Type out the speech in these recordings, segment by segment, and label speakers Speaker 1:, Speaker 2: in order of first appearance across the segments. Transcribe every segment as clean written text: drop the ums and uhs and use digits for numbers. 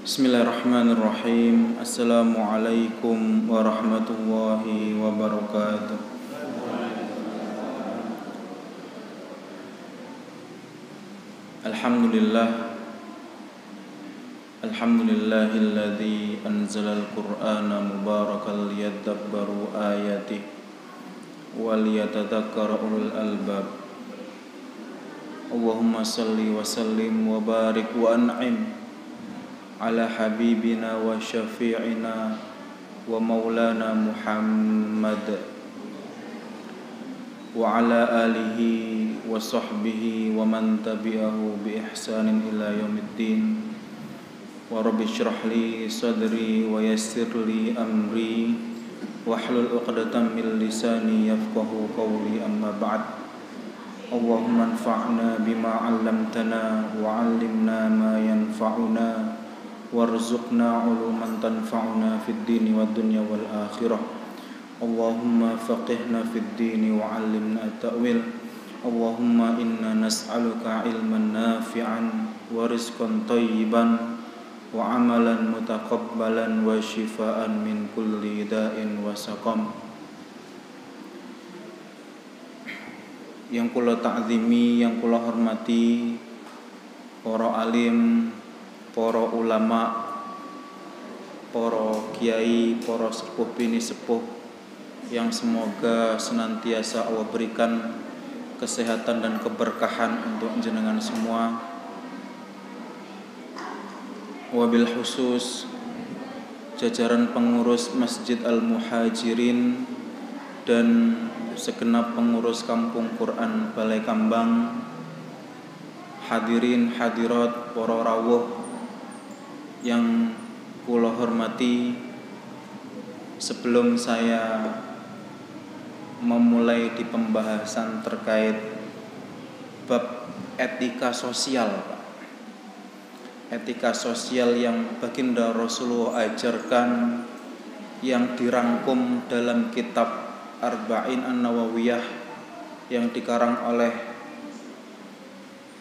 Speaker 1: Bismillahirrahmanirrahim. Assalamualaikum warahmatullahi wabarakatuh. Alhamdulillahilladzi anzalal qur'ana mubarakan liyadabbaru ayatihi wa liyatadhakkara ulul albab. Allahumma salli wa sallim wa barik wa an'im ala habibina wa syafi'ina wa maulana Muhammad wa ala alihi wa sahbihi wa man tabi'ahu bi ihsanin ila yaumiddin. Wa rabbi shrah li sadri wa yassir li amri wahlul 'uqdatam min lisani yafqahu qawli, amma ba'd. Allahumma anfa'na bima 'allamtana wa 'allimna ma yanfa'una warzuqna 'uluman tanfa'una fid dini wad dunya wal akhirah. Allahumma faqihna fid dini wa 'allimna at-ta'wil. Allahumma inna nas'aluka 'ilman nafi'an wa rizqan thayyiban wa 'amalan mutaqabbalan wa shifaa'an min kulli da'in wa saqam. Yang kula ta'zimi, yang kula hormati para alim, para ulama, para kiai, para sepuh bini sepuh, yang semoga senantiasa Allah berikan kesehatan dan keberkahan untuk jenengan semua. Wabil khusus jajaran pengurus Masjid Al-Muhajirin dan segenap pengurus Kampung Quran Balai Kambang, hadirin hadirat para rawuh yang kula hormati. Sebelum saya memulai di pembahasan terkait bab etika sosial, etika sosial yang baginda Rasulullah ajarkan, yang dirangkum dalam kitab Arba'in An-Nawawiyah yang dikarang oleh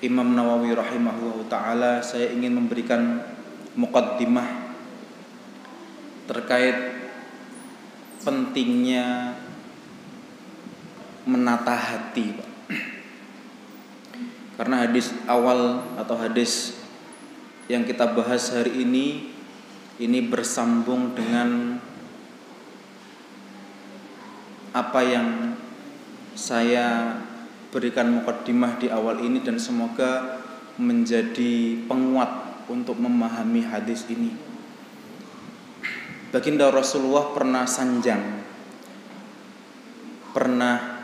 Speaker 1: Imam Nawawi rahimahullah ta'ala, saya ingin memberikan muqaddimah terkait pentingnya menata hati, Pak. Karena hadis awal atau hadis yang kita bahas hari ini bersambung dengan apa yang saya berikan muqaddimah di awal ini, dan semoga menjadi penguat untuk memahami hadis ini. Baginda Rasulullah pernah sanjang, pernah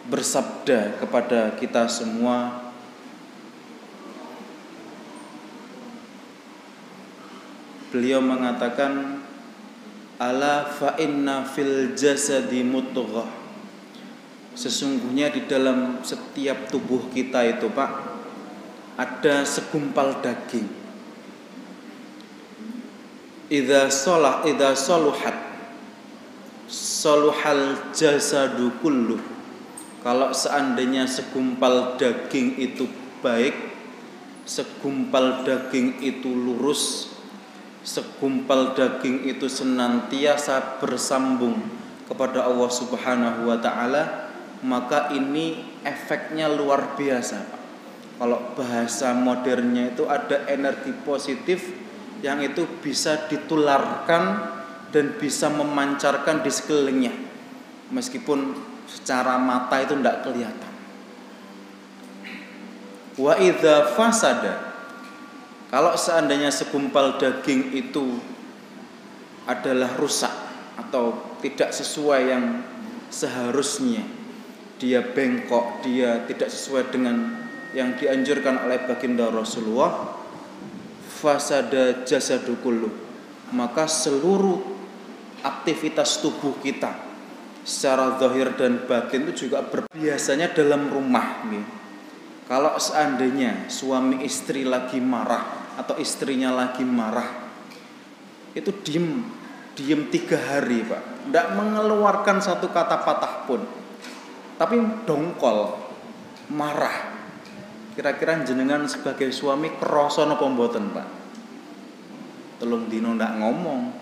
Speaker 1: bersabda kepada kita semua, beliau mengatakan, ala fa inna fil jasadi mudghah. Sesungguhnya di dalam setiap tubuh kita itu, Pak, ada segumpal daging. Idza saluhat saluhal jasadu kulluh. Kalau seandainya segumpal daging itu baik, segumpal daging itu lurus, segumpal daging itu senantiasa bersambung kepada Allah Subhanahu wa ta'ala, maka ini efeknya luar biasa, Pak. Kalau bahasa modernnya itu ada energi positif yang itu bisa ditularkan dan bisa memancarkan di sekelilingnya, meskipun secara mata itu tidak kelihatan. Wa idza fasada, kalau seandainya segumpal daging itu adalah rusak atau tidak sesuai yang seharusnya, dia bengkok, dia tidak sesuai dengan yang dianjurkan oleh baginda Rasulullah, fasada jasadu kullu, maka seluruh aktivitas tubuh kita secara zahir dan batin itu juga biasanya dalam rumah nih. Kalau seandainya suami istri lagi marah atau istrinya lagi marah, itu diem 3 hari, Pak, tidak mengeluarkan satu kata patah pun, tapi dongkol, marah. Kira-kira jenengan sebagai suami krasa napa mboten, Pak? 3 dino ndak ngomong.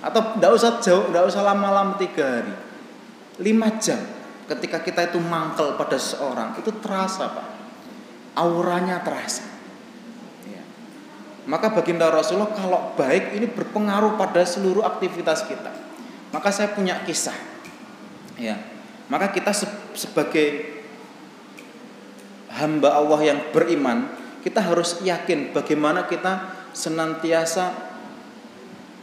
Speaker 1: Atau ndak usah jauh, ndak usah lama-lama 3 hari. 5 jam ketika kita itu mangkel pada seseorang itu terasa, Pak. Auranya terasa. Ya. Maka baginda Rasulullah kalau baik ini berpengaruh pada seluruh aktivitas kita. Maka saya punya kisah. Ya. Maka kita sebagai hamba Allah yang beriman, kita harus yakin bagaimana kita senantiasa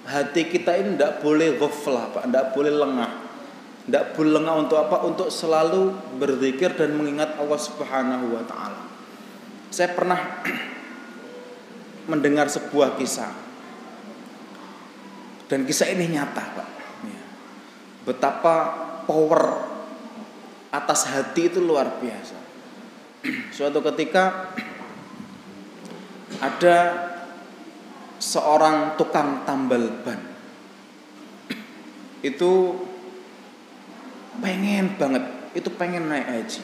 Speaker 1: hati kita ini tidak boleh ghaflah, Pak, tidak boleh lengah. Tidak boleh lengah untuk apa? Untuk selalu berzikir dan mengingat Allah Subhanahu wa taala. Saya pernah mendengar sebuah kisah. Dan kisah ini nyata, Pak. Betapa power atas hati itu luar biasa. Suatu ketika ada seorang tukang tambal ban. Itu pengen banget, itu pengen naik haji.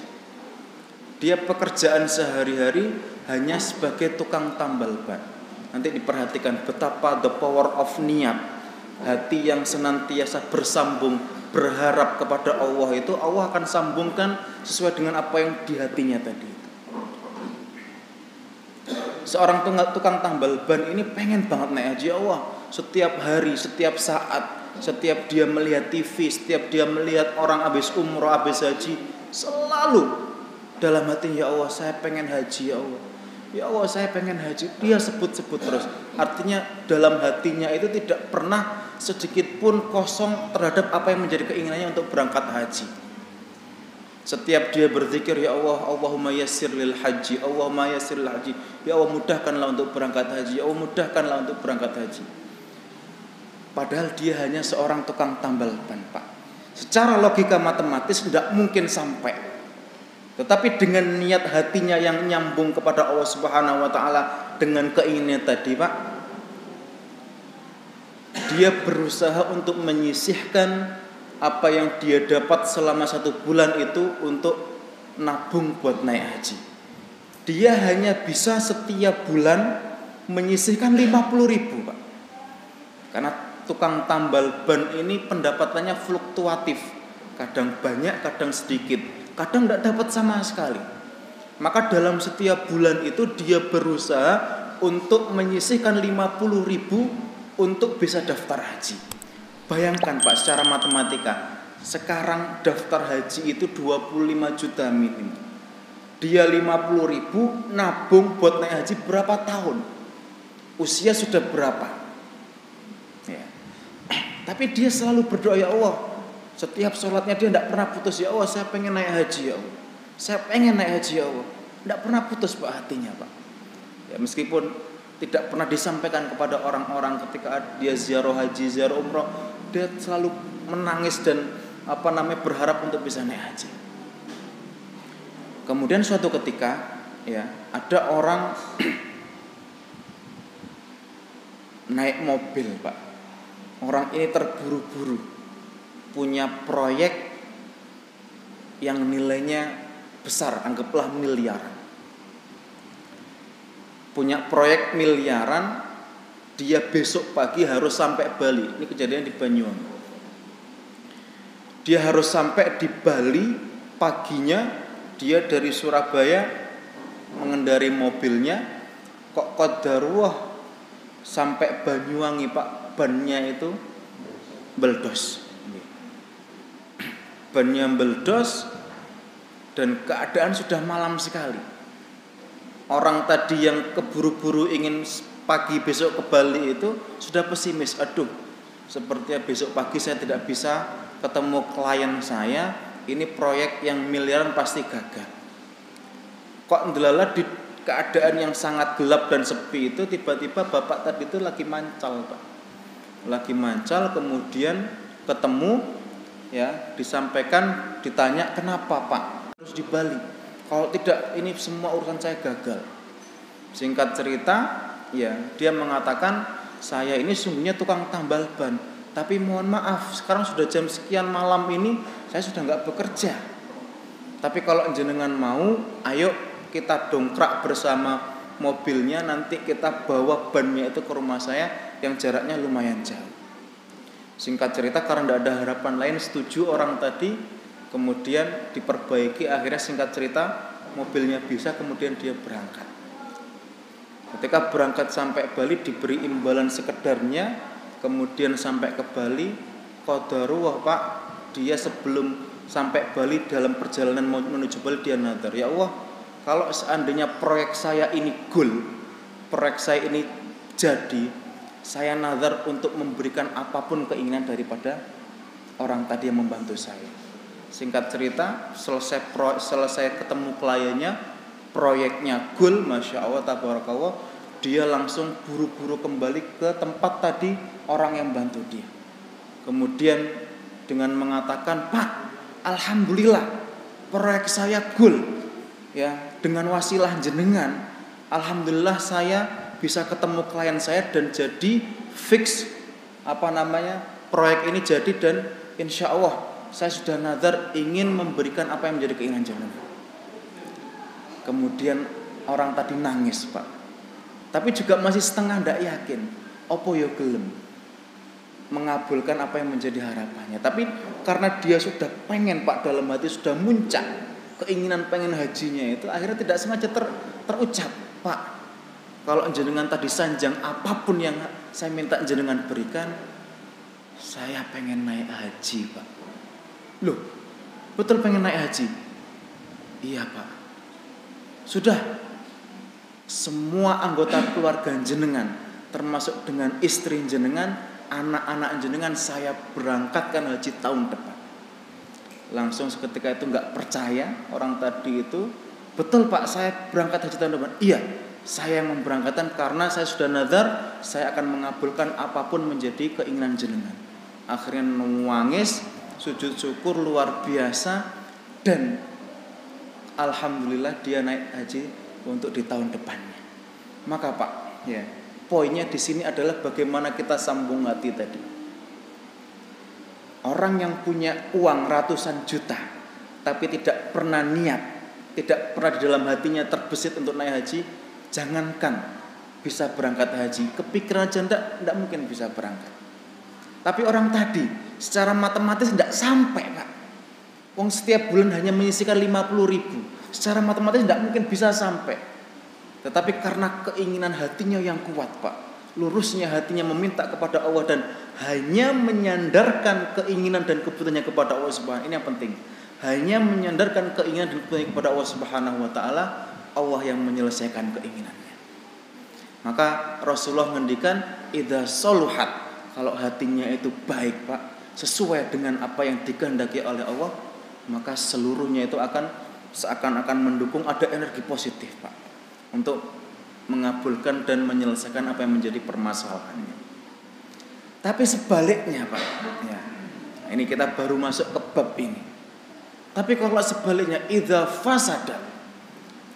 Speaker 1: Dia pekerjaan sehari-hari hanya sebagai tukang tambal ban. Nanti diperhatikan betapa the power of niat. Hati yang senantiasa bersambung, berharap kepada Allah itu Allah akan sambungkan sesuai dengan apa yang di hatinya tadi. Seorang tukang tambal ban ini pengen banget naik haji Allah. Setiap hari, setiap saat, setiap dia melihat TV, setiap dia melihat orang habis umroh, habis haji, selalu dalam hati, ya Allah saya pengen haji, ya Allah. Ya Allah saya pengen haji. Dia sebut-sebut terus. Artinya dalam hatinya itu tidak pernah sedikit pun kosong terhadap apa yang menjadi keinginannya untuk berangkat haji. Setiap dia berzikir, ya Allah, Allahumma yassir lil haji, Allahumma yassir lil haji. Ya Allah mudahkanlah untuk berangkat haji, ya Allah mudahkanlah untuk berangkat haji. Padahal dia hanya seorang tukang tambal ban, Pak. Secara logika matematis tidak mungkin sampai. Tetapi dengan niat hatinya yang nyambung kepada Allah Subhanahu wa taala dengan keinginan tadi, Pak, dia berusaha untuk menyisihkan apa yang dia dapat selama 1 bulan itu untuk nabung buat naik haji. Dia hanya bisa setiap bulan menyisihkan 50.000, Pak. Karena tukang tambal ban ini pendapatannya fluktuatif, kadang banyak, kadang sedikit, kadang tidak dapat sama sekali. Maka dalam setiap bulan itu dia berusaha untuk menyisihkan 50.000 untuk bisa daftar haji. Bayangkan, Pak, secara matematika, sekarang daftar haji itu 25 juta minim. Dia 50.000 nabung buat naik haji berapa tahun? Usia sudah berapa? Tapi dia selalu berdoa, ya Allah. Setiap sholatnya dia tidak pernah putus, ya Allah saya pengen naik haji, ya Allah. Saya pengen naik haji, ya Allah. Tidak pernah putus, Pak, hatinya, Pak. Ya, meskipun tidak pernah disampaikan kepada orang-orang ketika dia ziarah haji, ziarah umroh, dia selalu menangis dan berharap untuk bisa naik haji. Kemudian suatu ketika, ya, ada orang naik mobil, Pak. Orang ini terburu-buru punya proyek yang nilainya besar, anggaplah miliaran. Punya proyek miliaran, dia besok pagi harus sampai Bali. Ini kejadian di Banyuwangi. Dia harus sampai di Bali paginya. Dia dari Surabaya mengendarai mobilnya, kok qadarullah sampai Banyuwangi, Pak, bannya itu meledos. Bannya meledos dan keadaan sudah malam sekali. Orang tadi yang keburu-buru ingin pagi besok ke Bali itu sudah pesimis. Aduh, sepertinya besok pagi saya tidak bisa ketemu klien saya. Ini proyek yang miliaran pasti gagal. Kok ndelala di keadaan yang sangat gelap dan sepi itu tiba-tiba bapak tadi itu lagi mancal, Pak. Lagi mancal, kemudian ketemu, ya, disampaikan, ditanya kenapa, Pak, harus di Bali? Kalau tidak ini semua urusan saya gagal. Singkat cerita, ya, dia mengatakan saya ini sungguhnya tukang tambal ban, tapi mohon maaf sekarang sudah jam sekian malam ini saya sudah nggak bekerja. Tapi kalau jenengan mau, ayo kita dongkrak bersama mobilnya, nanti kita bawa bannya itu ke rumah saya yang jaraknya lumayan jauh. Singkat cerita, karena tidak ada harapan lain, setuju orang tadi, kemudian diperbaiki, akhirnya singkat cerita mobilnya bisa, kemudian dia berangkat. Ketika berangkat sampai Bali diberi imbalan sekedarnya, kemudian sampai ke Bali, qadarullah Pak, dia sebelum sampai Bali dalam perjalanan menuju Bali dia nazar, ya Allah, kalau seandainya proyek saya ini goal, proyek saya ini jadi, saya nazar untuk memberikan apapun keinginan daripada orang tadi yang membantu saya. Singkat cerita, selesai ketemu kliennya, proyeknya goal, masya Allah, tabarakallah, dia langsung buru-buru kembali ke tempat tadi orang yang bantu dia. Kemudian dengan mengatakan, Pak, alhamdulillah proyek saya goal, ya, dengan wasilah jenengan, alhamdulillah saya bisa ketemu klien saya dan jadi fix proyek ini jadi, dan insya Allah saya sudah nazar ingin memberikan apa yang menjadi keinginan jenengan. Kemudian orang tadi nangis Pak, tapi juga masih setengah tidak yakin, opo yo gelem mengabulkan apa yang menjadi harapannya. Tapi karena dia sudah pengen Pak, dalam hati sudah muncak keinginan pengen hajinya itu, akhirnya tidak sengaja terucap, Pak, kalau jenengan tadi sanjang apapun yang saya minta jenengan berikan, saya pengen naik haji Pak. Loh, betul pengen naik haji? Iya Pak. Sudah, semua anggota keluarga jenengan, termasuk dengan istri jenengan, anak-anak jenengan, saya berangkatkan haji tahun depan. Langsung seketika itu nggak percaya orang tadi itu, betul Pak, saya berangkat haji tahun depan. Iya, saya yang memberangkatkan karena saya sudah nazar, saya akan mengabulkan apapun menjadi keinginan jenengan. Akhirnya nangis, sujud syukur luar biasa, dan alhamdulillah dia naik haji untuk di tahun depannya. Maka Pak, ya, poinnya di sini adalah bagaimana kita sambung hati tadi. Orang yang punya uang ratusan juta tapi tidak pernah niat, tidak pernah di dalam hatinya terbesit untuk naik haji, jangankan bisa berangkat haji, kepikiran aja tidak mungkin bisa berangkat. Tapi orang tadi secara matematis tidak sampai Pak. Wong setiap bulan hanya menyisihkan 50.000, secara matematis tidak mungkin bisa sampai. Tetapi karena keinginan hatinya yang kuat Pak, lurusnya hatinya meminta kepada Allah dan hanya menyandarkan keinginan dan kebutuhannya kepada Allah Subhanahu. Ini yang penting. Hanya menyandarkan keinginan dan kebutuhannya kepada Allah Subhanahu wa taala, Allah yang menyelesaikan keinginannya. Maka Rasulullah mengendikan, idza saluhat, kalau hatinya itu baik Pak, sesuai dengan apa yang dikehendaki oleh Allah, maka seluruhnya itu akan seakan-akan mendukung, ada energi positif Pak untuk mengabulkan dan menyelesaikan apa yang menjadi permasalahannya. Tapi sebaliknya Pak, ya, ini kita baru masuk ke bab ini. Tapi kalau sebaliknya, idza fasada,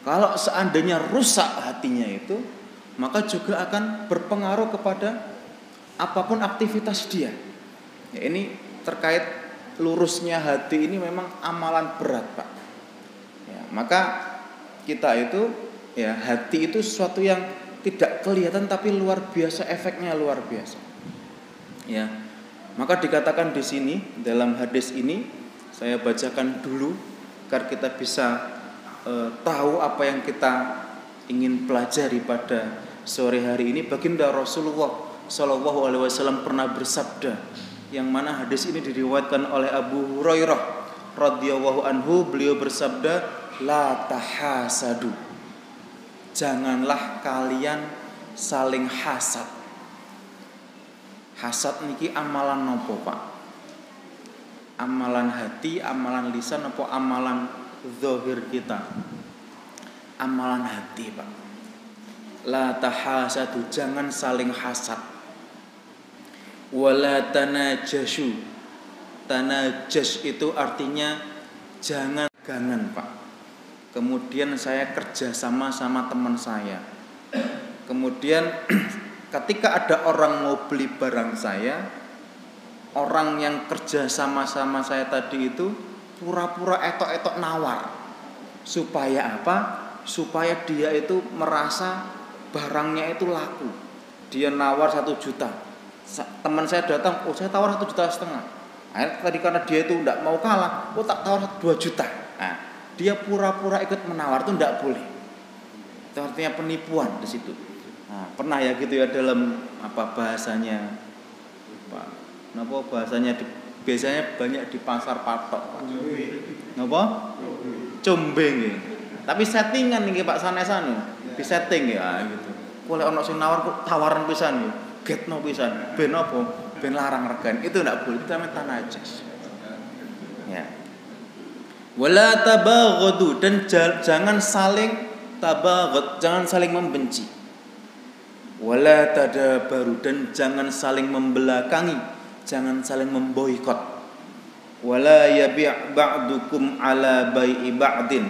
Speaker 1: kalau seandainya rusak hatinya itu, maka juga akan berpengaruh kepada apapun aktivitas dia. Ya, ini terkait lurusnya hati ini memang amalan berat Pak. Ya, maka kita itu, ya, hati itu sesuatu yang tidak kelihatan tapi luar biasa, efeknya luar biasa. Ya, maka dikatakan di sini dalam hadis ini, saya bacakan dulu agar kita bisa tahu apa yang kita ingin pelajari pada sore hari ini. Baginda Rasulullah Shallallahu Alaihi Wasallam pernah bersabda, yang mana hadis ini diriwayatkan oleh Abu Hurairah radhiyallahu anhu. Beliau bersabda, la tahasadu, janganlah kalian saling hasad. Hasad niki amalan nopo Pak? Amalan hati, amalan lisan, apa amalan zahir kita? Amalan hati Pak. La tahasadu, jangan saling hasad. Wala tanajashu. Tanajas itu artinya jangan gangan Pak. Kemudian saya kerja sama teman saya. Kemudian ketika ada orang mau beli barang saya, orang yang kerja sama saya tadi itu pura-pura etok-etok nawar. Supaya apa? Supaya dia itu merasa barangnya itu laku. Dia nawar 1 juta. Teman saya datang, saya tawar 1,5 juta. Akhirnya tadi karena dia itu tidak mau kalah, tak tawar 2 juta. Nah, dia pura-pura ikut menawar itu tidak boleh. Itu artinya penipuan di situ. Nah, pernah ya gitu ya dalam bahasanya bahasanya biasanya banyak di pasar patok. Napa? Combeng ya. Tapi settingan nih Pak sanes-anu. Disetting ya gitu. Boleh ono sing nawar kok tawaran pisan ya. Getno pisan. Ben apa? Ben larang regan. Itu enggak boleh, itu namanya tanajas. Ya. Wala tabaghadu, dan jangan saling tabaghad, jangan saling membenci. Wala tadabaru, dan jangan saling membelakangi, jangan saling memboikot. Wala yabi' ba'dukum ala bai'i ba'din,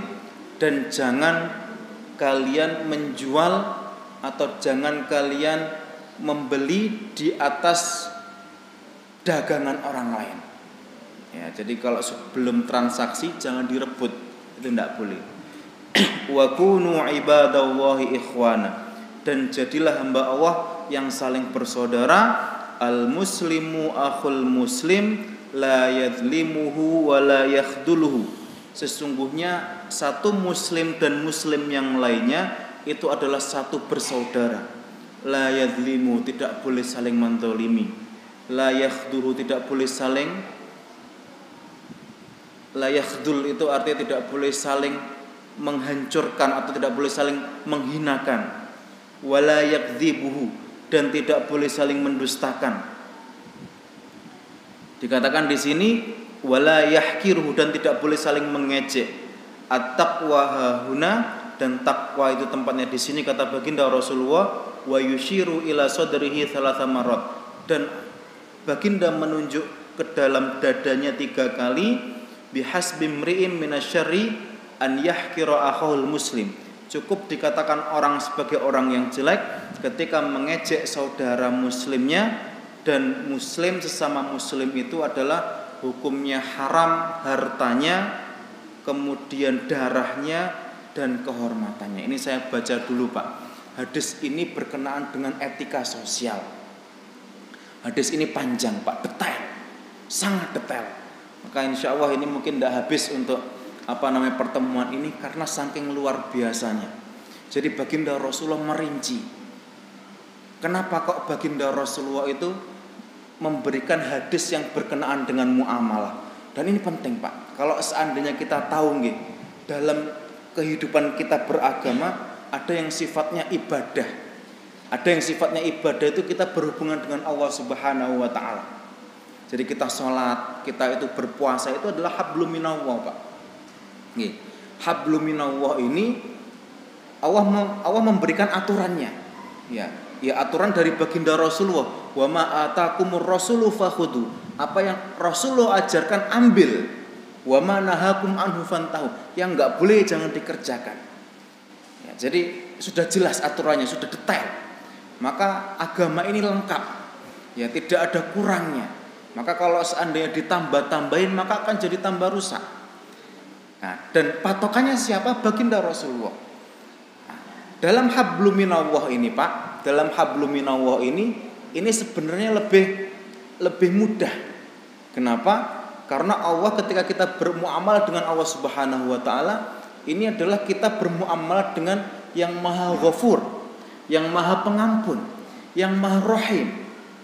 Speaker 1: dan jangan kalian menjual atau jangan kalian membeli di atas dagangan orang lain. Ya, jadi kalau sebelum transaksi jangan direbut, itu tidak boleh. Wa kunu ibadallahi ikhwana, dan jadilah hamba Allah yang saling bersaudara. Al muslimu akhul muslim la yadlimuhu wa la yakhduluhu. Sesungguhnya satu muslim dan muslim yang lainnya itu adalah satu bersaudara. La yadlimu, tidak boleh saling menzalimi. La yakhdulu, tidak boleh saling. La yakhdul itu artinya tidak boleh saling menghancurkan atau tidak boleh saling menghinakan. Wala yakdzibuhu, dan tidak boleh saling mendustakan. Dikatakan di sini wala yahkiruhu, dan tidak boleh saling mengejek. At-taqwa hahuna, dan takwa itu tempatnya di sini kata baginda Rasulullah, wa yushiru ila sadrihi thalatha marrat, dan baginda menunjuk ke dalam dadanya 3 kali. Bihasbi mri'in minasyarri an yahkira akhahul muslim. Cukup dikatakan orang sebagai orang yang jelek ketika mengejek saudara muslimnya, dan muslim sesama muslim itu adalah hukumnya haram hartanya, kemudian darahnya dan kehormatannya. Ini saya baca dulu Pak. Hadis ini berkenaan dengan etika sosial. Hadis ini panjang Pak, detail, sangat detail. Maka insya Allah ini mungkin tidak habis untuk pertemuan ini karena saking luar biasanya. Jadi baginda Rasulullah merinci. Kenapa kok baginda Rasulullah itu memberikan hadis yang berkenaan dengan muamalah? Dan ini penting Pak. Kalau seandainya kita tahu nggih, dalam kehidupan kita beragama ada yang sifatnya ibadah. Ada yang sifatnya ibadah itu kita berhubungan dengan Allah Subhanahu wa taala. Jadi kita sholat, kita itu berpuasa, itu adalah hablum minallah Pak. Nih, hablum minallah ini Allah memberikan aturannya. Ya aturan dari baginda Rasulullah. Wa ma atakumur rasulu fakhudhu. Apa yang Rasulullah ajarkan ambil. Wa ma nahakum anhu fantahu. Yang enggak boleh jangan dikerjakan. Ya, jadi sudah jelas aturannya, sudah detail. Maka agama ini lengkap. Ya, tidak ada kurangnya. Maka kalau seandainya ditambah-tambahin maka akan jadi tambah rusak. Nah, dan patokannya siapa? Baginda Rasulullah. Nah, dalam hablum minallah ini Pak, dalam hablum minallah ini sebenarnya lebih mudah. Kenapa? Karena Allah ketika kita bermuamalah dengan Allah Subhanahu wa taala, ini adalah kita bermuamalah dengan yang Maha Ghafur, yang Maha Pengampun, yang Maha Rahim.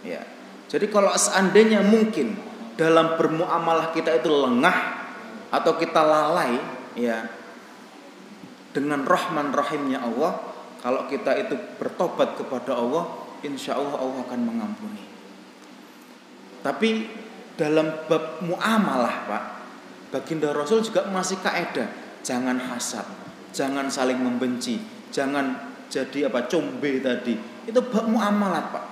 Speaker 1: Ya. Jadi kalau seandainya mungkin dalam bermuamalah kita itu lengah atau kita lalai, ya, dengan Rahman Rahimnya Allah, kalau kita itu bertobat kepada Allah, insya Allah Allah akan mengampuni. Tapi dalam bab muamalah Pak, baginda Rasul juga masih kaidah, jangan hasad, jangan saling membenci, jangan jadi combe tadi. Itu bab muamalah Pak.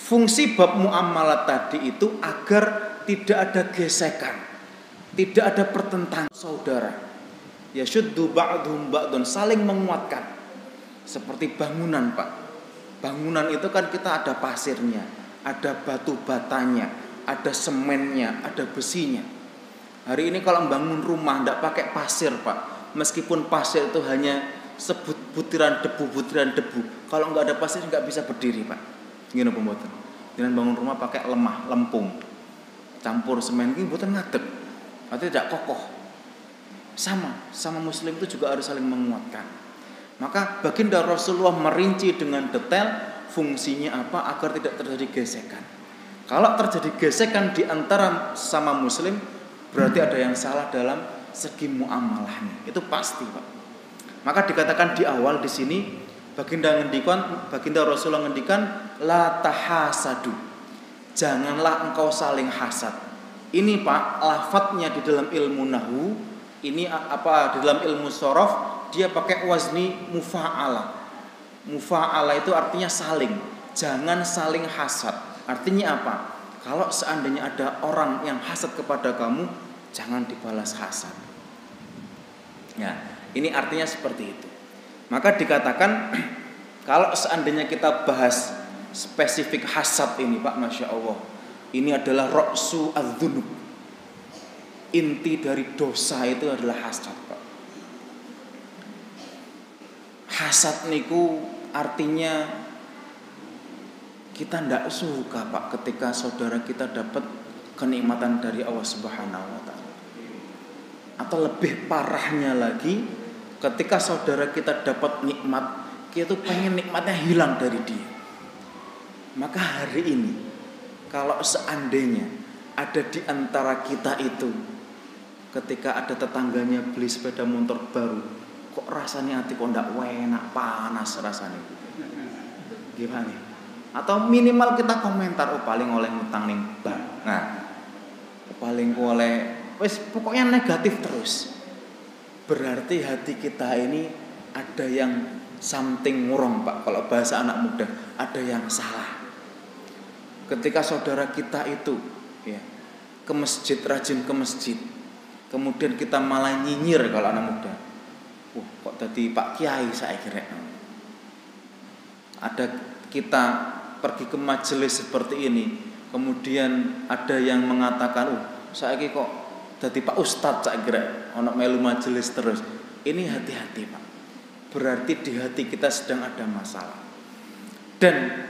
Speaker 1: Fungsi bab muamalah tadi itu agar tidak ada gesekan, tidak ada pertentangan saudara. Ya syuddu ba'dhum ba'dun, saling menguatkan. Seperti bangunan Pak. Bangunan itu kan kita ada pasirnya, ada batu batanya, ada semennya, ada besinya. Hari ini kalau membangun rumah tidak pakai pasir Pak. Meskipun pasir itu hanya sebut butiran debu. Kalau nggak ada pasir nggak bisa berdiri, Pak. Gini pembuatan. Jangan bangun rumah pakai lemah, lempung, campur semen ini buatan ngadeg, artinya tidak kokoh. Sama Muslim itu juga harus saling menguatkan. Maka baginda Rasulullah merinci dengan detail fungsinya apa agar tidak terjadi gesekan. Kalau terjadi gesekan di antara sama Muslim, berarti ada yang salah dalam segi muamalahnya. Itu pasti, Pak. Maka dikatakan di awal di sini baginda Rasulullah ngendikan la tahasadu. Janganlah engkau saling hasad. Ini, Pak, lafadznya di dalam ilmu nahwu, ini apa di dalam ilmu shorof dia pakai wazni mufa'ala. Mufa'ala itu artinya saling. Jangan saling hasad. Artinya apa? Kalau seandainya ada orang yang hasad kepada kamu, jangan dibalas hasad. Ya, ini artinya seperti itu. Maka dikatakan kalau seandainya kita bahas spesifik hasad ini, Pak, Masya Allah, ini adalah ra'su adzunub. Inti dari dosa itu adalah hasad, Pak. Hasad niku artinya kita tidak suka, Pak, ketika saudara kita dapat kenikmatan dari Allah Subhanahu wa taala. Atau lebih parahnya lagi, ketika saudara kita dapat nikmat, kita tuh pengen nikmatnya hilang dari dia. Maka hari ini, kalau seandainya ada di antara kita itu, ketika ada tetangganya beli sepeda motor baru, kok rasanya hati kok ndak enak, panas rasanya. Gimana? Atau minimal kita komentar, oh paling oleh ngutang ning bank. Nah, paling oleh wis pokoknya negatif terus. Berarti hati kita ini ada yang something wrong, Pak. Kalau bahasa anak muda, ada yang salah. Ketika saudara kita itu ya ke masjid, rajin ke masjid, kemudian kita malah nyinyir kalau anak muda. Kok tadi Pak Kiai saya kira. Ada kita pergi ke majelis seperti ini, kemudian ada yang mengatakan, saya kok tadi Pak Ustadz saya kira ono melu majelis terus. Ini hati-hati, Pak. Berarti di hati kita sedang ada masalah. Dan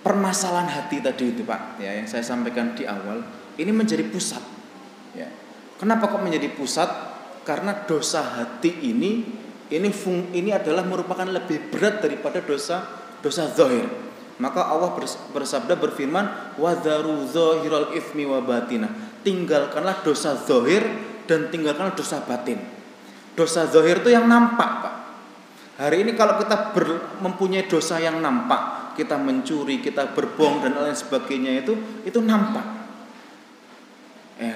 Speaker 1: permasalahan hati tadi itu, Pak, ya, yang saya sampaikan di awal, ini menjadi pusat. Ya. Kenapa kok menjadi pusat? Karena dosa hati ini adalah merupakan lebih berat daripada dosa zahir. Maka Allah bersabda berfirman, "Wadharu zahiral itsmi wa batinah." Tinggalkanlah dosa zahir dan tinggalkanlah dosa batin. Dosa zahir itu yang nampak, Pak. Hari ini kalau kita mempunyai dosa yang nampak, kita mencuri, kita berbohong dan lain sebagainya, itu nampak.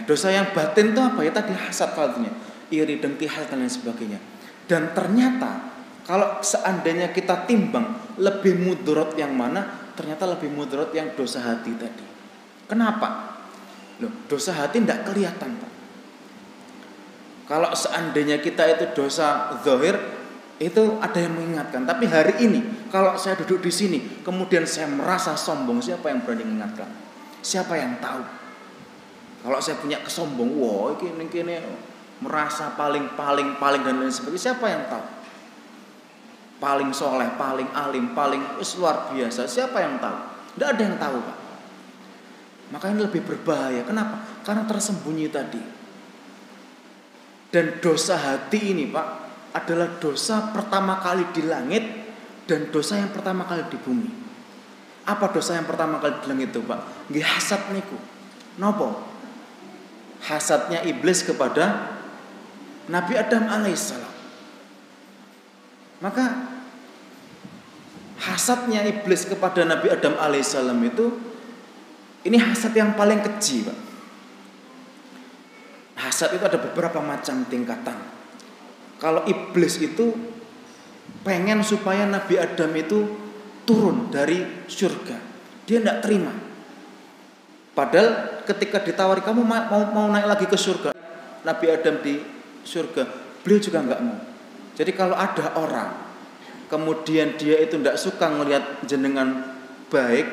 Speaker 1: Dosa yang batin itu apa ya? Tadi hasad kalbunya, iri, dengki, hal dan lain sebagainya. Dan ternyata kalau seandainya kita timbang lebih mudarat yang mana, ternyata lebih mudarat yang dosa hati tadi. Kenapa? Dosa hati tidak kelihatan, Pak. Kalau seandainya kita itu dosa zahir, itu ada yang mengingatkan. Tapi hari ini kalau saya duduk di sini, kemudian saya merasa sombong, siapa yang berani mengingatkan? Siapa yang tahu? Kalau saya punya kesombong, ini merasa paling dan lain sebagainya, siapa yang tahu? Paling soleh, paling alim, paling luar biasa, siapa yang tahu? Tidak ada yang tahu, Pak. Makanya lebih berbahaya. Kenapa? Karena tersembunyi tadi. Dan dosa hati ini, Pak, adalah dosa pertama kali di langit dan dosa yang pertama kali di bumi. Apa dosa yang pertama kali di langit itu, Pak? Nggih, hasad niku. Napa? Hasadnya iblis kepada Nabi Adam alaihissalam. Maka hasadnya iblis kepada Nabi Adam alaihissalam itu, ini hasad yang paling keji, Pak. Hasad itu ada beberapa macam tingkatan. Kalau iblis itu pengen supaya Nabi Adam itu turun dari surga, dia tidak terima. Padahal ketika ditawari, kamu mau naik lagi ke surga, Nabi Adam di surga, beliau juga nggak mau. Jadi kalau ada orang kemudian dia itu tidak suka melihat jenengan baik,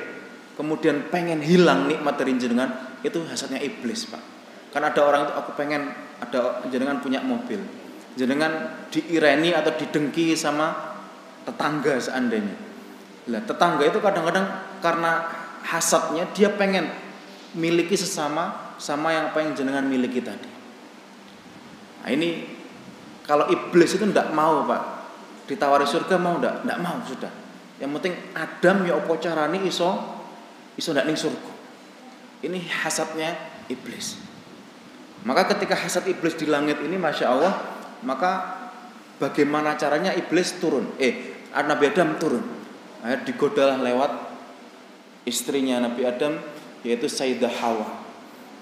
Speaker 1: kemudian pengen hilang nikmat dari jenengan, itu hasadnya iblis, Pak. Kan ada orang itu, aku pengen ada jenengan punya mobil, jenengan diireni atau didengki sama tetangga seandainya. Lah tetangga itu kadang-kadang karena hasadnya dia pengen miliki sesama sama yang apa yang jenengan miliki tadi. Nah ini kalau iblis itu ndak mau Pak, ditawari surga mau ndak mau sudah. Yang penting Adam ya apa carane iso ndak ning surga. Ini hasadnya iblis. Maka ketika hasad iblis di langit ini Masya Allah, maka bagaimana caranya iblis turun? Nabi Adam turun. Digodalah lewat istrinya Nabi Adam, yaitu Sayyidah Hawa.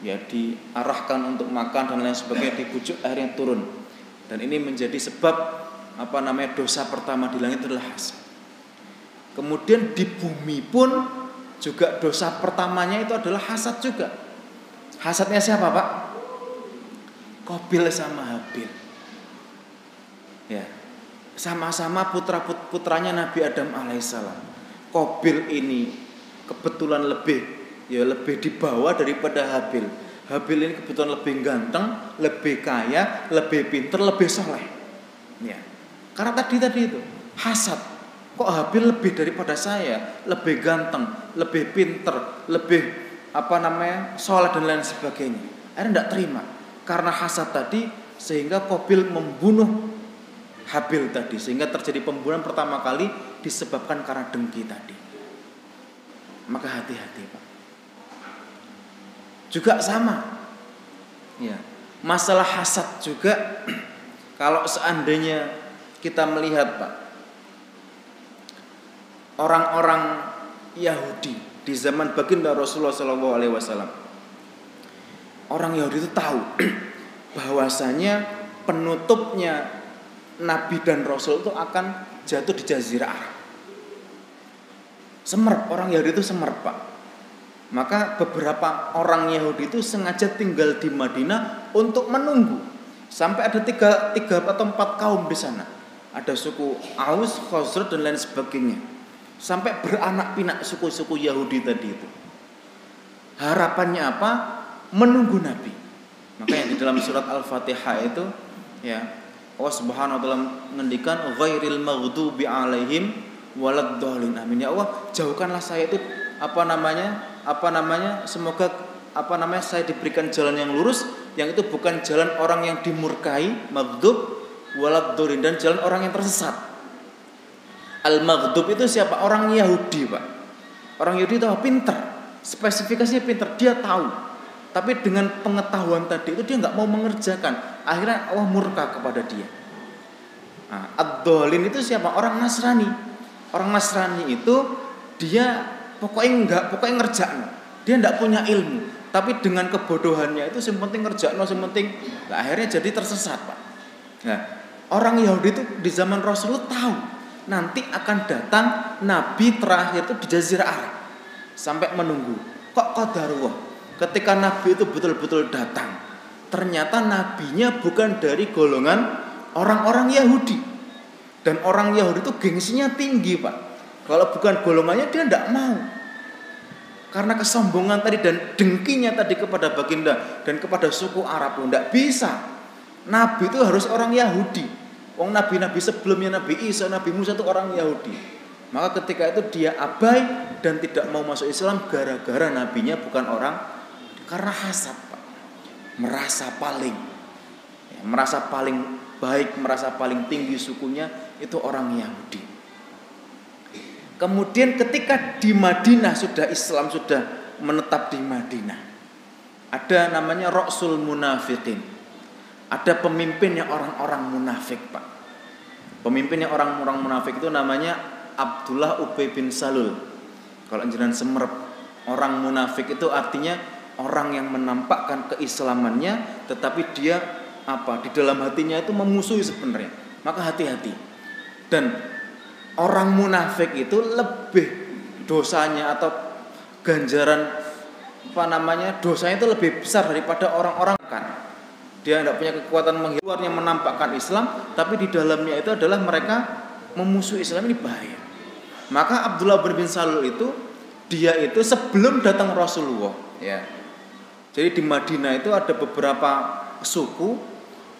Speaker 1: Ya diarahkan untuk makan dan lain sebagainya, dibujuk akhirnya turun. Dan ini menjadi sebab dosa pertama di langit adalah hasad. Kemudian di bumi pun juga dosa pertamanya itu adalah hasad juga. Hasadnya siapa Pak? Qabil sama Habil. Ya, sama-sama putranya Nabi Adam alaihissalam. Qabil ini kebetulan lebih dibawa daripada Habil. Habil ini kebetulan lebih ganteng, lebih kaya, lebih pintar, lebih soleh. Ya, karena tadi itu hasad. Kok Habil lebih daripada saya, lebih ganteng, lebih pintar, lebih soleh dan lain sebagainya. Akhirnya tidak terima. Karena hasad tadi sehingga Qabil membunuh Habil tadi, sehingga terjadi pembunuhan pertama kali disebabkan karena dengki tadi. Maka hati-hati Pak. Juga sama. Ya. Masalah hasad juga kalau seandainya kita melihat Pak, orang-orang Yahudi di zaman baginda Rasulullah SAW, orang Yahudi itu tahu bahwasanya penutupnya Nabi dan Rasul itu akan jatuh di Jazirah Arab. Semerp, orang Yahudi itu semerp Pak. Maka beberapa orang Yahudi itu sengaja tinggal di Madinah untuk menunggu. Sampai ada tiga atau 4 kaum di sana. Ada suku Aus, Khazraj dan lain sebagainya. Sampai beranak pinak suku-suku Yahudi tadi itu. Harapannya apa? Menunggu Nabi. Makanya di dalam surat Al-Fatihah itu ya Allah Subhanahu wa taala mengendikan ghairil maghdubi alaihim waladdallin. Amin ya Allah, jauhkanlah saya itu semoga saya diberikan jalan yang lurus, yang itu bukan jalan orang yang dimurkai, maghdub, waladdallin, dan jalan orang yang tersesat. Al-maghdub itu siapa? Orang Yahudi Pak. Orang Yahudi tahu pintar, spesifikasinya pintar, dia tahu. Tapi dengan pengetahuan tadi itu dia nggak mau mengerjakan. Akhirnya Allah murka kepada dia. Nah, ad-dhalin itu siapa? Orang Nasrani. Orang Nasrani itu dia pokoknya ngerjakan. Dia nggak punya ilmu. Tapi dengan kebodohannya itu yang penting ngerjakan, yang penting. Nah, akhirnya jadi tersesat Pak. Nah, orang Yahudi itu di zaman Rasulullah tahu nanti akan datang Nabi terakhir itu di Jazirah Arab. Sampai menunggu. Kok qadarullah? Ketika Nabi itu betul-betul datang, ternyata Nabinya bukan dari golongan orang-orang Yahudi. Dan orang Yahudi itu gengsinya tinggi Pak. Kalau bukan golongannya dia tidak mau. Karena kesombongan tadi dan dengkinya tadi kepada baginda dan kepada suku Arab pun tidak bisa. Nabi itu harus orang Yahudi. Nabi-nabi sebelumnya, Nabi Isa, Nabi Musa itu orang Yahudi. Maka ketika itu dia abai dan tidak mau masuk Islam gara-gara nabinya bukan orang, karena hasad Pak. Merasa paling baik, merasa paling tinggi sukunya itu orang Yahudi. Kemudian ketika di Madinah sudah Islam sudah menetap di Madinah, ada namanya Rasul Munafiqin. Ada pemimpinnya orang-orang munafik Pak. Pemimpinnya orang-orang munafik itu namanya Abdullah Ubay bin Salul. Kalau jenengan semerep, orang munafik itu artinya orang yang menampakkan keislamannya tetapi dia di dalam hatinya itu memusuhi sebenarnya. Maka hati-hati. Dan orang munafik itu lebih dosanya atau ganjaran dosanya itu lebih besar daripada orang-orang kan. Dia tidak punya kekuatan luarnya menampakkan Islam, tapi di dalamnya itu adalah mereka memusuhi Islam. Ini bahaya. Maka Abdullah bin Salul itu dia itu sebelum datang Rasulullah ya. Jadi di Madinah itu ada beberapa suku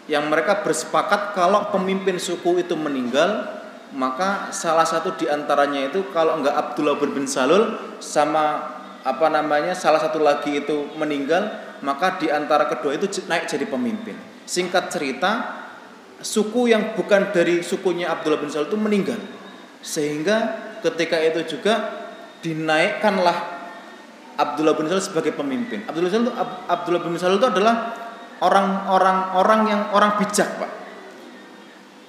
Speaker 1: yang mereka bersepakat kalau pemimpin suku itu meninggal, maka salah satu diantaranya itu kalau enggak Abdullah bin Salul sama salah satu lagi itu meninggal, maka diantara kedua itu naik jadi pemimpin. Singkat cerita, suku yang bukan dari sukunya Abdullah bin Salul itu meninggal, sehingga ketika itu juga dinaikkanlah Abdullah bin Salul sebagai pemimpin. Abdullah bin Salul itu adalah orang bijak, Pak.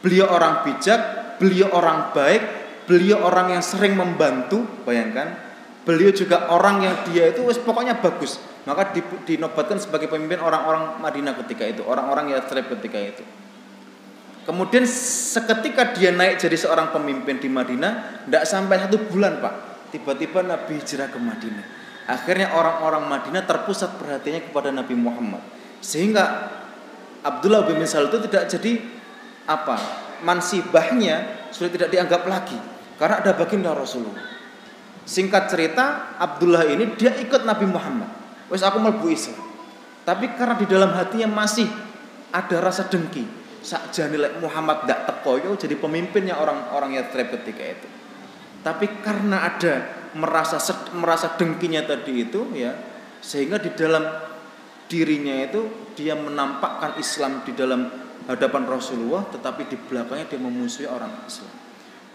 Speaker 1: Beliau orang bijak, beliau orang baik, beliau orang yang sering membantu, bayangkan. Beliau juga orang yang dia itu pokoknya bagus. Maka dinobatkan sebagai pemimpin orang-orang Madinah ketika itu, orang-orang Yatsrib ketika itu. Kemudian seketika dia naik jadi seorang pemimpin di Madinah, tidak sampai 1 bulan, Pak, tiba-tiba Nabi hijrah ke Madinah. Akhirnya orang-orang Madinah terpusat perhatiannya kepada Nabi Muhammad, sehingga Abdullah bin Salul itu tidak jadi mansibahnya sudah tidak dianggap lagi karena ada baginda Rasulullah. Singkat cerita, Abdullah ini dia ikut Nabi Muhammad, wes aku mlebu Islam, tapi karena di dalam hatinya masih ada rasa dengki, sakjane lek Muhammad ndak teko yo jadi pemimpinnya orang-orang Yatsrib ketika itu. Tapi karena ada merasa dengkinya tadi itu, ya, sehingga di dalam dirinya itu dia menampakkan Islam di dalam hadapan Rasulullah, tetapi di belakangnya dia memusuhi orang Islam.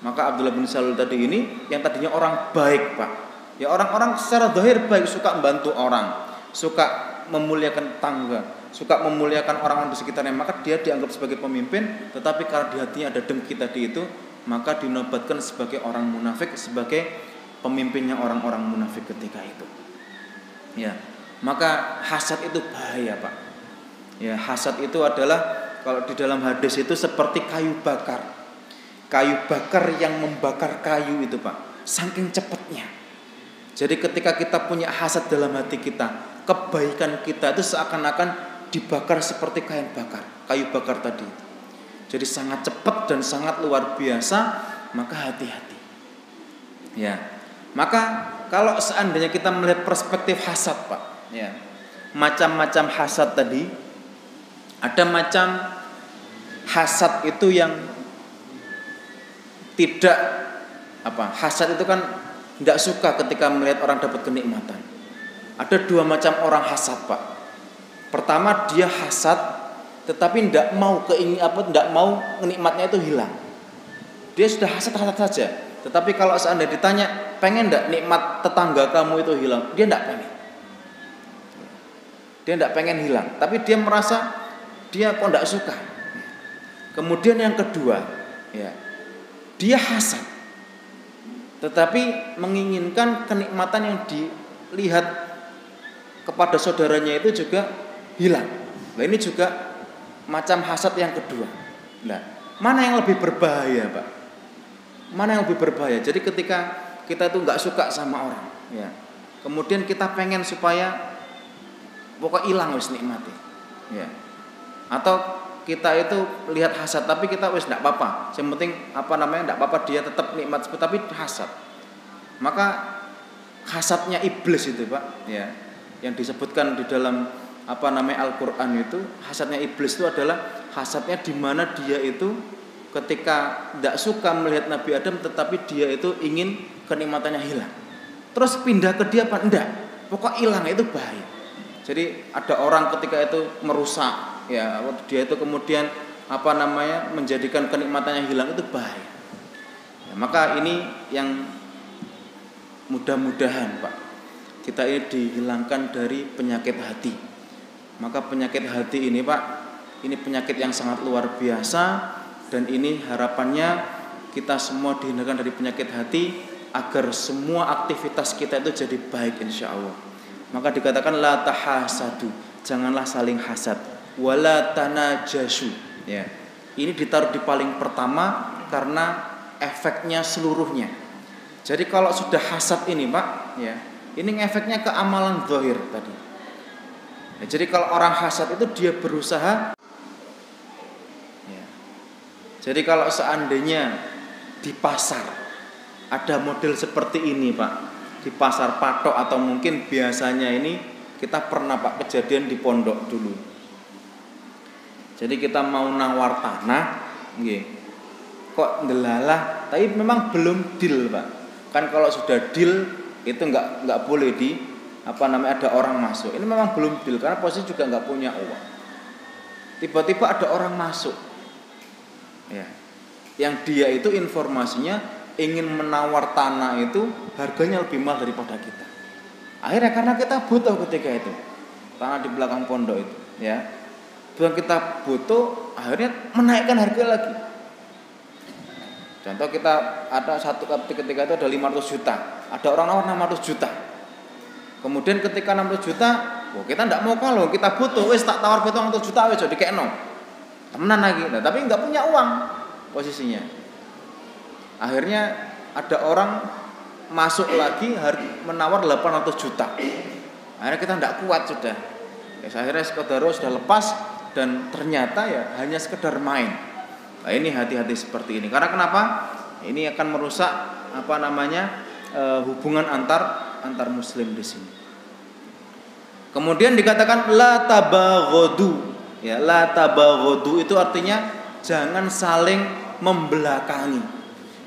Speaker 1: Maka Abdullah bin Salul tadi ini yang tadinya orang baik, Pak, ya, orang-orang secara zahir baik, suka membantu orang, suka memuliakan tangga, suka memuliakan orang-orang di sekitarnya, maka dia dianggap sebagai pemimpin. Tetapi karena di hatinya ada dengki tadi itu, maka dinobatkan sebagai orang munafik, sebagai pemimpinnya orang-orang munafik ketika itu. Ya, maka hasad itu bahaya, Pak. Ya, hasad itu adalah kalau di dalam hadis itu seperti kayu bakar. Kayu bakar yang membakar kayu itu, Pak, saking cepatnya. Jadi ketika kita punya hasad dalam hati kita, kebaikan kita itu seakan-akan dibakar seperti kayu bakar tadi. Jadi sangat cepat dan sangat luar biasa, maka hati-hati. Ya. Maka kalau seandainya kita melihat perspektif hasad, Pak, ya, macam-macam hasad tadi, ada macam hasad itu yang tidak hasad itu kan tidak suka ketika melihat orang dapat kenikmatan. Ada 2 macam orang hasad, Pak. Pertama, dia hasad tetapi tidak mau tidak mau nikmatnya itu hilang. Dia sudah hasad saja. Tetapi kalau seandainya ditanya, pengen enggak nikmat tetangga kamu itu hilang? Dia enggak pengen. Dia enggak pengen hilang, tapi dia merasa dia kok enggak suka. Kemudian yang kedua, ya, dia hasad tetapi menginginkan kenikmatan yang dilihat kepada saudaranya itu juga hilang. Nah, ini juga macam hasad yang kedua. Nah, mana yang lebih berbahaya, Pak? Mana yang lebih berbahaya? Jadi ketika kita itu nggak suka sama orang, ya, kemudian kita pengen supaya pokok hilang wis nikmati, ya. Atau kita itu lihat hasad tapi kita wis nggak apa-apa, yang penting nggak apa-apa dia tetap nikmat, tapi hasad. Maka hasadnya iblis itu, Pak, ya, yang disebutkan di dalam Al-Quran itu, hasadnya iblis itu adalah hasadnya di mana dia itu ketika tidak suka melihat Nabi Adam, tetapi dia itu ingin kenikmatannya hilang, terus pindah ke dia apa enggak, pokok hilang, itu bahaya. Jadi ada orang ketika itu merusak, ya, dia itu kemudian menjadikan kenikmatannya hilang, itu bahaya. Ya, maka ini yang mudah-mudahan, Pak, kita ini dihilangkan dari penyakit hati. Maka penyakit hati ini, Pak, ini penyakit yang sangat luar biasa. Dan ini harapannya kita semua dihindarkan dari penyakit hati, agar semua aktivitas kita itu jadi baik insya Allah. Maka dikatakan la tahasadu, janganlah saling hasad, wala tanajashu, ya. Ini ditaruh di paling pertama karena efeknya seluruhnya. Jadi kalau sudah hasad ini, Pak, ya, ini efeknya ke amalan zahir tadi. Ya, jadi kalau orang hasad itu dia berusaha. Jadi kalau seandainya di pasar ada model seperti ini, Pak, di pasar patok, atau mungkin biasanya ini kita pernah, Pak, kejadian di pondok dulu. Jadi kita mau nawar tanah, nggih. Kok ndelalah, tapi memang belum deal, Pak. Kan kalau sudah deal itu nggak boleh ada orang masuk. Ini memang belum deal karena posisi juga nggak punya uang. Tiba-tiba ada orang masuk, ya, yang dia itu informasinya ingin menawar tanah itu harganya lebih mahal daripada kita. Akhirnya karena kita butuh ketika itu tanah di belakang pondok itu, ya, bukan kita butuh, akhirnya menaikkan harga lagi. Contoh kita ada satu ketika itu ada 500 juta, ada orang nawar 600 juta. Kemudian ketika 600 juta, kita tidak mau kalau kita butuh, wes tak tawar betul 600 juta wes jadi kekno. Temenan lagi, nah, tapi nggak punya uang posisinya. Akhirnya ada orang masuk lagi menawar 800 juta. Akhirnya kita tidak kuat sudah. Ya, akhirnya Skodaro sudah lepas dan ternyata ya hanya sekedar main. Nah, ini hati-hati seperti ini. Karena kenapa? Ini akan merusak hubungan antar muslim di sini. Kemudian dikatakan la tabaghadu. Ya, la tabaghadu itu artinya jangan saling membelakangi.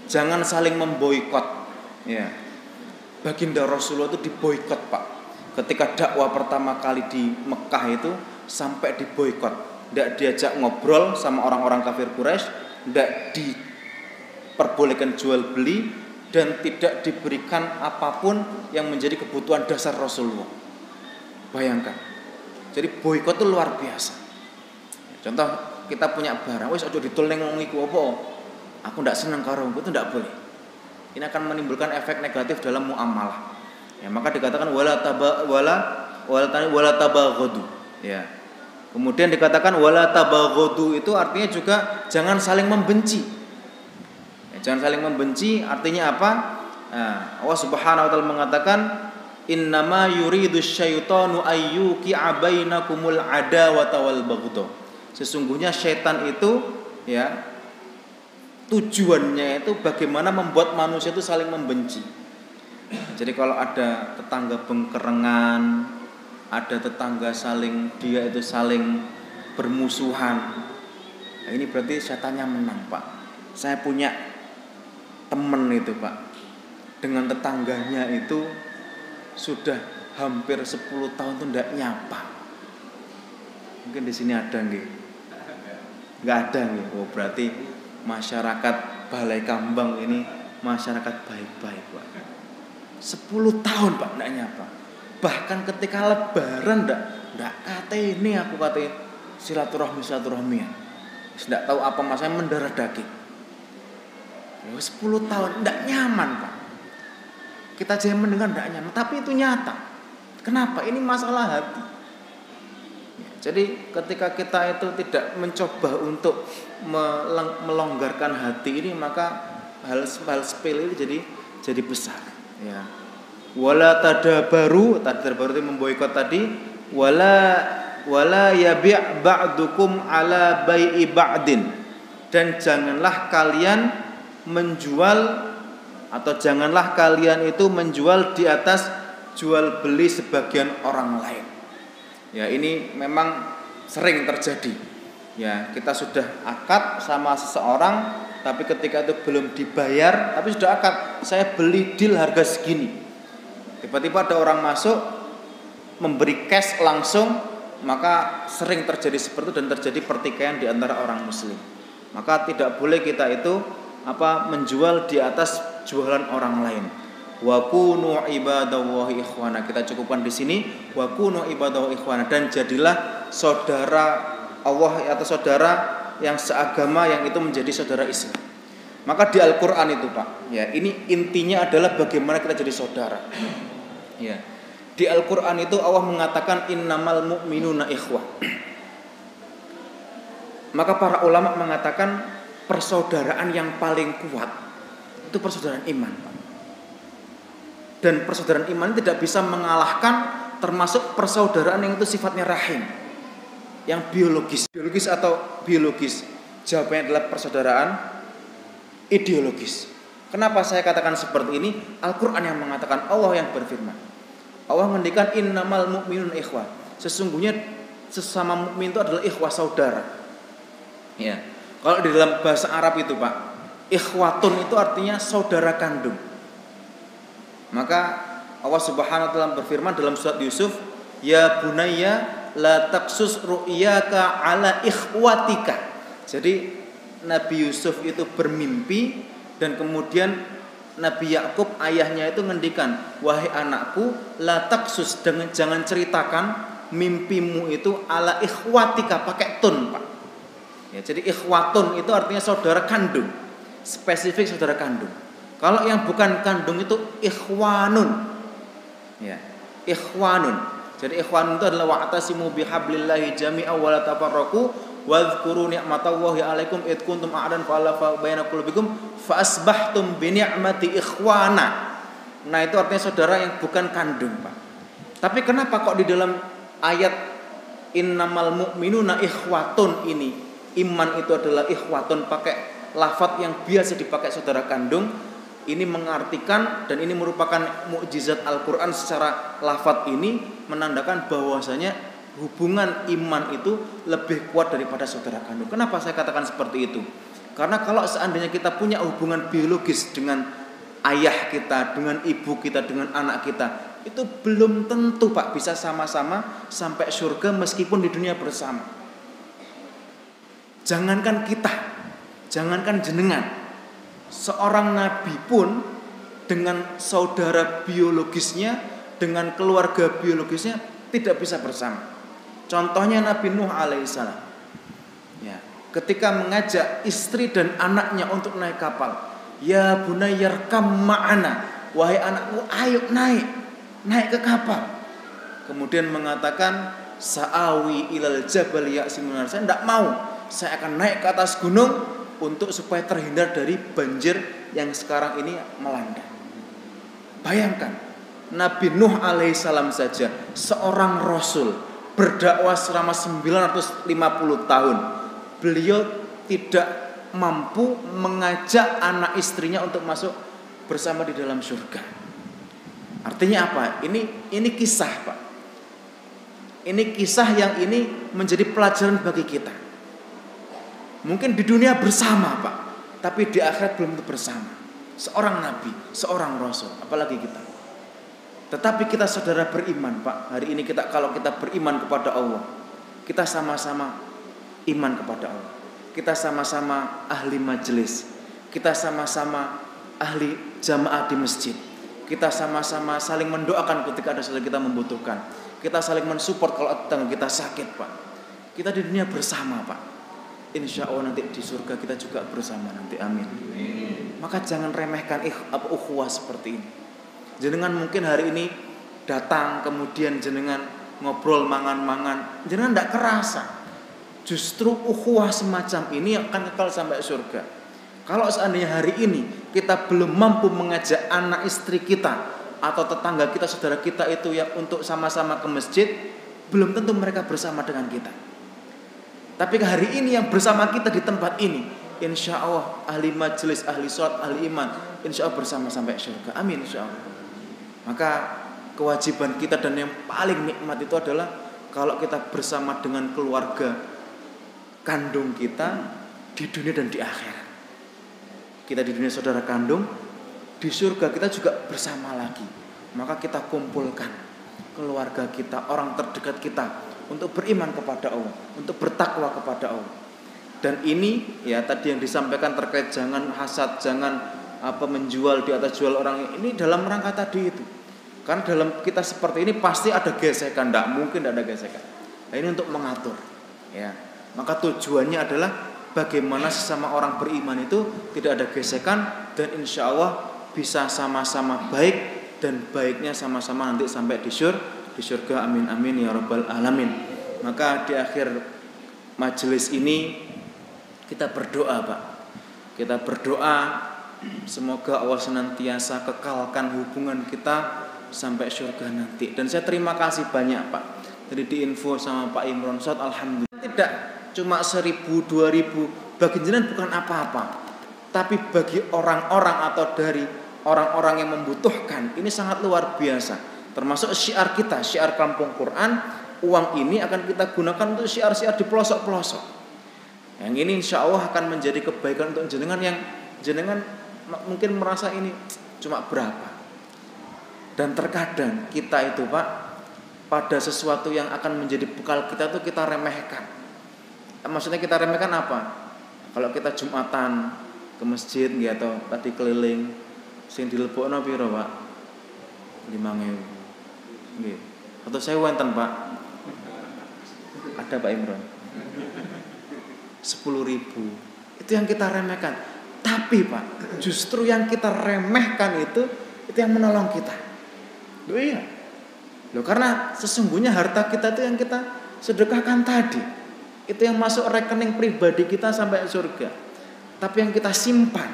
Speaker 1: Jangan saling memboikot. Ya. Baginda Rasulullah itu diboikot, Pak. Ketika dakwah pertama kali di Mekah itu sampai diboikot. Tidak diajak ngobrol sama orang-orang kafir Quraisy, tidak diperbolehkan jual beli, dan tidak diberikan apapun yang menjadi kebutuhan dasar Rasulullah. Bayangkan. Jadi boikot itu luar biasa. Contoh kita punya barang, wis aja ditol ning wong iku apa? Aku ndak seneng karo itu ndak boleh. Ini akan menimbulkan efek negatif dalam muamalah. Ya, maka dikatakan wala tabaghadu. Ya. Kemudian dikatakan wala tabaghadu itu artinya juga jangan saling membenci. Ya, jangan saling membenci artinya apa? Nah, Allah Subhanahu wa taala mengatakan innama yuridu syaitanu ayyuqi'a bainakumul adawata wal baghdha. Sesungguhnya syaitan itu ya tujuannya itu bagaimana membuat manusia itu saling membenci. Jadi kalau ada tetangga bengkerengan, ada tetangga dia itu saling bermusuhan, nah ini berarti setannya menang, Pak. Saya punya teman itu, Pak, dengan tetangganya itu sudah hampir 10 tahun itu tidak nyapa. Mungkin di sini ada nggih? Nggak ada nggih. Oh, berarti masyarakat Balai Kambang ini masyarakat baik-baik, Pak. 10 tahun, Pak, tidak nyapa. Bahkan ketika lebaran ndak ini aku katain silaturahmi. Tidak tahu apa masalahnya mendarah daging. 10 tahun ndak nyaman, Pak. Kita jangan mendengar ndak nyaman, tapi itu nyata. Kenapa? Ini masalah hati. Jadi ketika kita itu tidak mencoba untuk melonggarkan hati ini, maka hal sepele ini jadi besar. Ya. Wala tadabaru itu memboikot tadi. Wala yabi' ba'dukum ala bai'i ba'din. Dan janganlah kalian itu menjual di atas jual beli sebagian orang lain. Ya, ini memang sering terjadi. Ya, kita sudah akad sama seseorang, tapi ketika itu belum dibayar, tapi sudah akad, saya beli deal harga segini. Tiba-tiba ada orang masuk memberi cash langsung, maka sering terjadi seperti itu dan terjadi pertikaian di antara orang muslim. Maka tidak boleh kita itu menjual di atas jualan orang lain. Wa kunu ibadallahi ikhwana. Kita cukupkan di sini. Wa kunu ibadallahi ikhwana, dan jadilah saudara Allah atau saudara yang seagama, yang itu menjadi saudara Islam. Maka di Al-Qur'an itu, Pak, ya, ini intinya adalah bagaimana kita jadi saudara. Ya. Di Al-Qur'an itu Allah mengatakan innamal mu'minuna ikhwah. Maka para ulama mengatakan persaudaraan yang paling kuat itu persaudaraan iman, Pak. Dan persaudaraan iman tidak bisa mengalahkan termasuk persaudaraan yang itu sifatnya rahim, yang biologis atau biologis. Jawabannya adalah persaudaraan ideologis. Kenapa saya katakan seperti ini? Al-Quran yang mengatakan, Allah yang berfirman. Allah menghentikan innamal mu'minun ikhwah. Sesungguhnya sesama mukmin itu adalah ikhwah, saudara. Ya. Kalau di dalam bahasa Arab itu Pak, ikhwatun itu artinya saudara kandung. Maka Allah Subhanahu wa taala berfirman dalam surat Yusuf, ya bunayya la taqsus ru'yaka ala ikhwatika. Jadi Nabi Yusuf itu bermimpi dan kemudian Nabi Yakub ayahnya itu ngendikan, wahai anakku, la taqsus, jangan ceritakan mimpimu itu ala ikhwatika, pakai tun Pak. Ya, jadi ikhwatun itu artinya saudara kandung, spesifik saudara kandung. Kalau yang bukan kandung itu ikhwanun. Ya, ikhwanun. Jadi ikhwanun itu adalah wa'tasimu bihablillahi jami'a wa la tafarraqu wadhkuru ni'matallahi 'alaikum id kuntum a'dan fa'alafa baina qulubikum fa asbahtum bi ni'mati ikhwana. Nah, itu artinya saudara yang bukan kandung, Pak. Tapi kenapa kok di dalam ayat innamal mu'minuna ikhwatun ini, iman itu adalah ikhwatun, pakai lafadz yang biasa dipakai saudara kandung? Ini mengartikan dan ini merupakan mukjizat Al-Quran secara lafadz ini menandakan bahwasanya hubungan iman itu lebih kuat daripada saudara kandung. Kenapa saya katakan seperti itu? Karena kalau seandainya kita punya hubungan biologis dengan ayah kita, dengan ibu kita, dengan anak kita, itu belum tentu Pak bisa sama-sama sampai surga meskipun di dunia bersama. Jangankan kita, jangankan jenengan, seorang nabi pun dengan saudara biologisnya, dengan keluarga biologisnya tidak bisa bersama. Contohnya Nabi Nuh alaihissalam. Ya, ketika mengajak istri dan anaknya untuk naik kapal, ya bunayyarkam ma'ana, wahai anakku ayo naik ke kapal. Kemudian mengatakan sa'awi ilal jabal ya'simunar, saya tidak mau, saya akan naik ke atas gunung untuk supaya terhindar dari banjir yang sekarang ini melanda. Bayangkan, Nabi Nuh alaihissalam saja, seorang rasul, berdakwah selama 950 tahun. Beliau tidak mampu mengajak anak istrinya untuk masuk bersama di dalam surga. Artinya apa? Ini kisah, Pak. Ini kisah yang ini menjadi pelajaran bagi kita. Mungkin di dunia bersama, Pak, tapi di akhirat belum bersama. Seorang nabi, seorang rasul, apalagi kita. Tetapi kita saudara beriman, Pak. Hari ini kalau kita beriman kepada Allah, kita sama-sama iman kepada Allah. Kita sama-sama ahli majelis. Kita sama-sama ahli jamaah di masjid. Kita sama-sama saling mendoakan ketika ada saudara kita membutuhkan. Kita saling mensupport kalau tetangga kita sakit, Pak. Kita di dunia bersama, Pak. Insya Allah nanti di surga kita juga bersama nanti, amin. Maka jangan remehkan ukhuwah seperti ini. Jenengan mungkin hari ini datang, kemudian jenengan ngobrol mangan-mangan, jenengan tidak kerasa. Justru ukhuwah semacam ini akan kekal sampai surga. Kalau seandainya hari ini kita belum mampu mengajak anak istri kita atau tetangga kita, saudara kita itu ya untuk sama-sama ke masjid, belum tentu mereka bersama dengan kita. Tapi hari ini yang bersama kita di tempat ini, insya Allah ahli majelis, ahli sholat, ahli iman, insya Allah bersama sampai surga. Amin insya Allah. Maka kewajiban kita dan yang paling nikmat itu adalah kalau kita bersama dengan keluarga kandung kita di dunia dan di akhirat. Kita di dunia saudara kandung, di surga kita juga bersama lagi. Maka kita kumpulkan keluarga kita, orang terdekat kita untuk beriman kepada Allah, untuk bertakwa kepada Allah. Dan ini ya tadi yang disampaikan terkait jangan hasad, jangan menjual di atas jual orang, ini dalam rangka tadi itu. Karena dalam kita seperti ini pasti ada gesekan, tidak mungkin tidak ada gesekan. Nah, ini untuk mengatur, ya. Maka tujuannya adalah bagaimana sesama orang beriman itu tidak ada gesekan dan insya Allah bisa sama-sama baik dan baiknya sama-sama nanti sampai di surga, amin amin ya rabbal alamin. Maka di akhir majelis ini kita berdoa, Pak. Kita berdoa semoga Allah senantiasa kekalkan hubungan kita sampai surga nanti. Dan saya terima kasih banyak, Pak. Jadi diinfo sama Pak Imron Sot, alhamdulillah tidak cuma 1.000, 2.000 bagi jenengan bukan apa-apa. Tapi bagi orang-orang atau dari orang-orang yang membutuhkan ini sangat luar biasa. Termasuk syiar kita, syiar Kampung Quran, uang ini akan kita gunakan untuk syiar-syiar di pelosok-pelosok. Yang ini insya Allah akan menjadi kebaikan untuk jenengan yang jenengan mungkin merasa ini cuma berapa. Dan terkadang kita itu Pak, pada sesuatu yang akan menjadi bekal kita tuh kita remehkan. Maksudnya kita remehkan apa? Kalau kita Jumatan ke masjid nggih atau tadi keliling sing dilebokno piro Pak? 5.000. Nggih. Atau saya wonten Pak. Ada Pak Imron. 10.000. Itu yang kita remehkan. Tapi Pak, justru yang kita remehkan itu yang menolong kita. Loh iya. Loh karena sesungguhnya harta kita itu yang kita sedekahkan tadi. Itu yang masuk rekening pribadi kita sampai surga. Tapi yang kita simpan,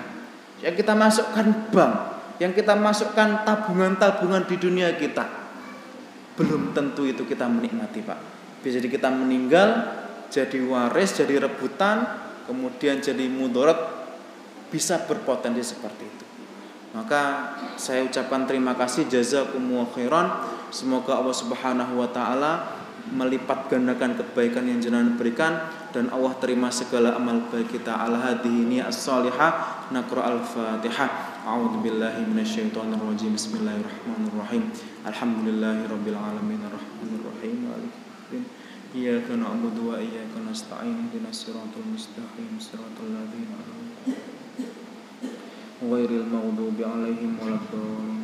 Speaker 1: yang kita masukkan bank, yang kita masukkan tabungan-tabungan di dunia kita, belum tentu itu kita menikmati Pak. Bisa jadi kita meninggal, jadi waris, jadi rebutan, kemudian jadi mudarat, bisa berpotensi seperti itu. Maka saya ucapkan terima kasih, jazakumullahu khairan. Semoga Allah Subhanahu wa taala melipat gandakan kebaikan yang jenengan berikan dan Allah terima segala amal baik kita. Ala hadhihi niyas salihah naqra al-Fatihah. A'udzubillahi minasyaitonir rajim. Bismillahirrahmanirrahim. Alhamdulillahirabbil alamin arrahmanir rahim maliki yaumiddin. Iyyaka na'budu wa iyyaka nasta'in. Ihdinas siratal mustaqim. Siratal ladzina an'amta 'alaihim ghairil maghdubi 'alaihim waladdallin.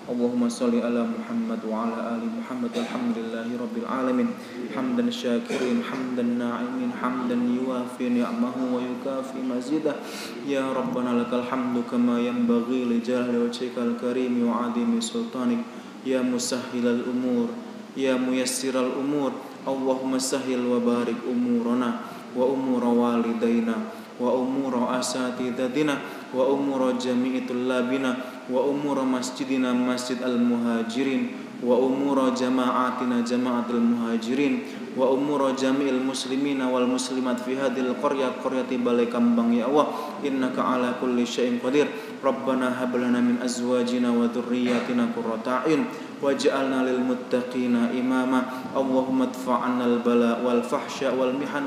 Speaker 1: Allahumma shalli ala Muhammad wa ala ali Muhammad. Alhamdulillahi rabbil alamin. Hamdan syakirin, hamdan na'imin, hamdan yuwafi ni'amahu wa yukafi mazidah. Ya Rabbana lakal hamdu kama yanbaghi li jalali wajhikal karim wa 'azimi sultanik. Ya musahhilal umur, ya muyassiral umur. Allahumma sahhil wa barik umurana wa umura walidaina wa umura asatidatina wa umura jami'i tullabina wa umura masjidina masjid al-muhajirin wa umura jama'atina jama'atul muhajirin wa umura jami'il muslimina wal muslimat fi hadhil qaryati balai kambang. Ya Allah, innaka ala kulli syai'in qadir. Rabbana hab lana min azwajina wa dhurriyyatina qurrata a'yun waj'alna lil muttaqina imama. Allahumma adfa'anna al bala wal fahsya wal mihan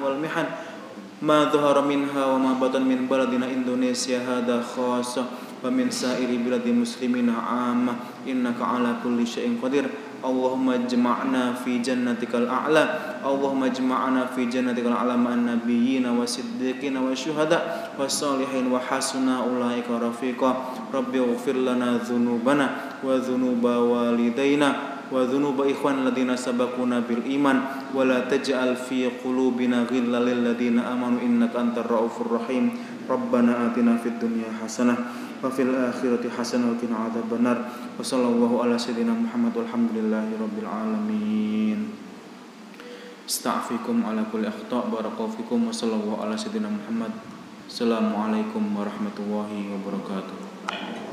Speaker 1: ma dhahara minha wa ma batan min baladina Indonesia hada khassa wa min sa'iri biladi muslimina 'amma. Innaka ala kulli syai'in qadir. Allahumma ijma'na fi jannatikal a'la. Allahumma ijma'na fi jannatikal a'la ma'an nabiyyin wa siddiqin wa syuhada wa shalihin wa hasuna ulaika rafiqa. Rabbi ighfir lana dzunubana wa dzunuba walidaina wa dzunuba ikhwan ladina sabaquna bil iman wa la taj'al fi qulubina ghillan lil ladina amanu innaka antar raufur rahim. Rabbana atina fid dunya hasanah wa fil akhirati hasanah wa qina adzabannar. Wa sallallahu ala sayyidina Muhammad walhamdulillahi rabbil alamin. Astaghfirukum ala kulli akhta'. Barakallahu fikum wa sallallahu ala sayyidina Muhammad. Assalamualaikum warahmatullahi wabarakatuh.